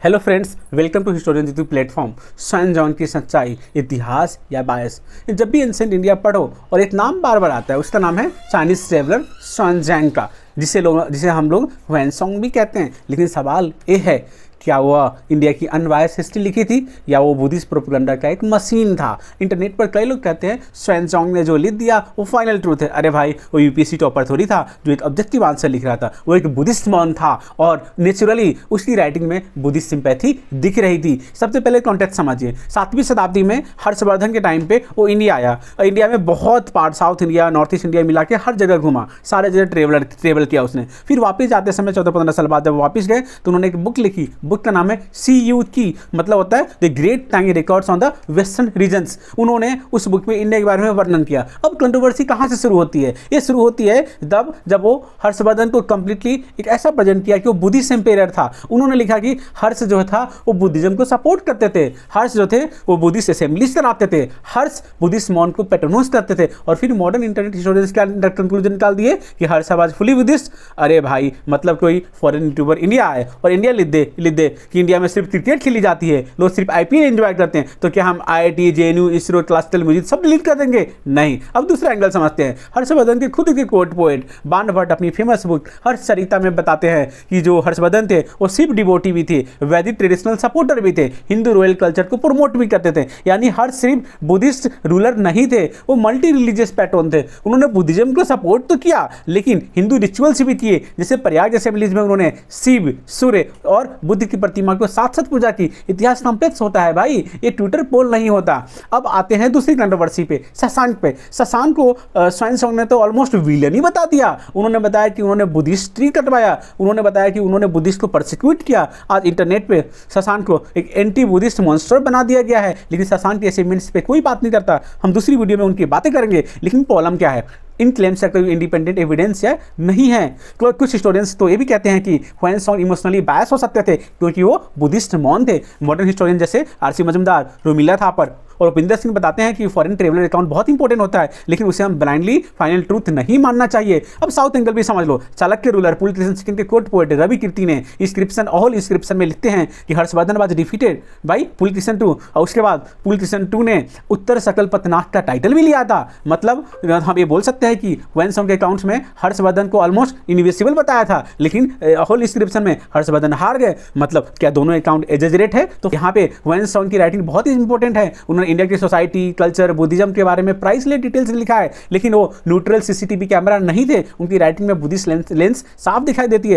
Hello friends, welcome to historian YouTube platform. सन जॉन की सच्चाई, इतिहास या बायस। जब भी एंशिएंट इंडिया पढ़ो और एक नाम बार बार आता है, उसका नाम है चाइनीज ट्रेवलर सन का, जिसे हम लोग ह्वेनसोंग भी कहते हैं। लेकिन सवाल ये है, क्या वह इंडिया की अनबायस हिस्ट्री लिखी थी या वो बुद्धिस्ट प्रोपेगेंडा का एक मशीन था? इंटरनेट पर कई लोग कहते हैं ह्वेनसोंग ने जो लिख दिया वो फाइनल ट्रूथ है। अरे भाई, वो यूपीएससी टॉपर थोड़ी था जो एक ऑब्जेक्टिव आंसर लिख रहा था। वो एक बुद्धिस्ट मॉन था और नेचुरली उसकी राइटिंग में बुद्धिस्ट सिंपैथी दिख रही थी। सबसे पहले कॉन्टेक्स्ट समझिए। 7वीं शताब्दी में हर्षवर्धन के टाइम पे वो इंडिया आया। इंडिया में बहुत part, south India, north east India मिला के हर जगह घूमा, सारे जगह ट्रेवल किया उसने। फिर वापस जाते समय 14-15 साल बाद जब वापस गए तो उन्होंने एक बुक लिखी। बुक का नाम है CUT, मतलब होता है the great time records on the western regions. उन्होंने उस बुक में इंडिया के बारे में वर्णन किया। अब कंट्रोवर्सी कहां से शुरू होती है? ये शुरू होती है जब वो हर्षवर्धन को कंप्लीटली एक ऐसा प्रेजेंट किया कि वो बुद्धिस्ट एम्पायर था। उन्होंने लिखा कि हर्ष जो था वो बुद्धिज्म को सपोर्ट करते थे, हर्ष जो थे वो बुद्धिस्ट असेंबलीज कराते थे, हर्ष बुद्धिस्ट मॉन्क को पैट्रोनाइज करते थे। और फिर मॉडर्न इंटरनेट हिस्टोरियंस का कंक्लूजन निकाल दिए कि हर्ष वाज फुली बुद्धिस्ट। अरे भाई, मतलब कोई फॉरेन यूट्यूबर इंडिया आए और इंडिया लिख दे कि इंडिया में सिर्फ क्रिकेट खेली जाती है, लोग सिर्फ IPL एंजॉय करते हैं, तो क्या हम IIT, JNU, ISRO, classical music सब डिलीट कर देंगे? नहीं। अब दूसरा एंगल समझते हैं। हर्षवर्धन के खुद के कोर्ट पोएट बाण भट्ट अपनी फेमस बुक हर्षचरिता में बताते हैं कि जो हर्षवर्धन थे वो शिव डिवोटी भी थे, वैदिक ट्रेडिशनल सपोर्टर भी थे, हिंदू रॉयल कल्चर को प्रमोट भी करते थे। यानी हर्ष सिर्फ बुद्धिस्ट रूलर नहीं थे, वो मल्टी रिलीजियस पैटर्न थे। उन्होंने बुद्धिज्म को सपोर्ट तो किया लेकिन हिंदू रिचुअल्स भी किए। जैसे प्रयाग असेंबलीज में उन्होंने शिव, सूर्य और बुद्ध की प्रतिमा को साथ साथ पूजा की। इतिहास कॉम्प्लेक्स होता है भाई, ये ट्विटर पोल नहीं होता। अब आते हैं दूसरी कंट्रोवर्सी पे, शशांक पे। शशांक को ह्वेनसोंग ने तो ऑलमोस्ट विलन ही बता दिया। उन्होंने बताया कि उन्होंने बुद्धिस्ट ट्री कटवाया, उन्होंने बताया कि उन्होंने बुद्धिस्ट को परसिक्यूट किया। आज इंटरनेट पे शशांक को एक एंटी बुद्धिस्ट मॉन्स्टर बना दिया गया है। लेकिन शशांक के अचीवमेंट्स पे कोई बात नहीं करता। हम दूसरी वीडियो में उनकी बातें करेंगे। लेकिन प्रॉब्लम क्या है? इन क्लेम्स का कोई इंडिपेंडेंट एविडेंस या नहीं है। कुछ हिस्टोरियंस तो ये भी कहते हैं कि ह्वेनसोंग इमोशनली बायस हो सकते थे क्योंकि वो बुद्धिस्ट मॉन थे। मॉडर्न हिस्टोरियन जैसे RC मजूमदार, रोमिला थापर और उपिंदर सिंह बताते हैं कि फॉरेन ट्रेवलर अकाउंट बहुत इंपॉर्टेंट होता है, लेकिन उसे हम ब्लाइंडली फाइनल ट्रूथ नहीं मानना चाहिए। अब साउथ एंगल भी समझ लो। चाणक्य रूलर पुलकेशिन सेकंड के कोर्ट पोएट रवि कीर्ति ने इंस्क्रिप्शन में लिखते हैं कि Harshvardhan was defeated by Pulakeshin II, और उसके बाद पुलकेशिन II ने उत्तर सकल पथनाथ का टाइटल भी लिया था। मतलब हम ये बोल सकते हैं कि ह्वेनसोंग के अकाउंट्स में हर्षवर्धन को ऑलमोस्ट इनविजिबल बताया था, लेकिन होल इंस्क्रिप्शन में हर्षवर्धन हार गए। मतलब क्या दोनों अकाउंट एग्जैजरेट है? तो यहाँ पे ह्वेनसोंग की राइटिंग बहुत ही इंपॉर्टेंट है। उन्होंने इंडिया की सोसाइटी, कल्चर, बुद्धिज्म के बारे में प्राइसलेस डिटेल्स लिखा है, लेकिन वो न्यूट्रल CCTV कैमरा नहीं थे। उनकी राइटिंग में बुद्धिस्ट लेंस साफ दिखाई देती है।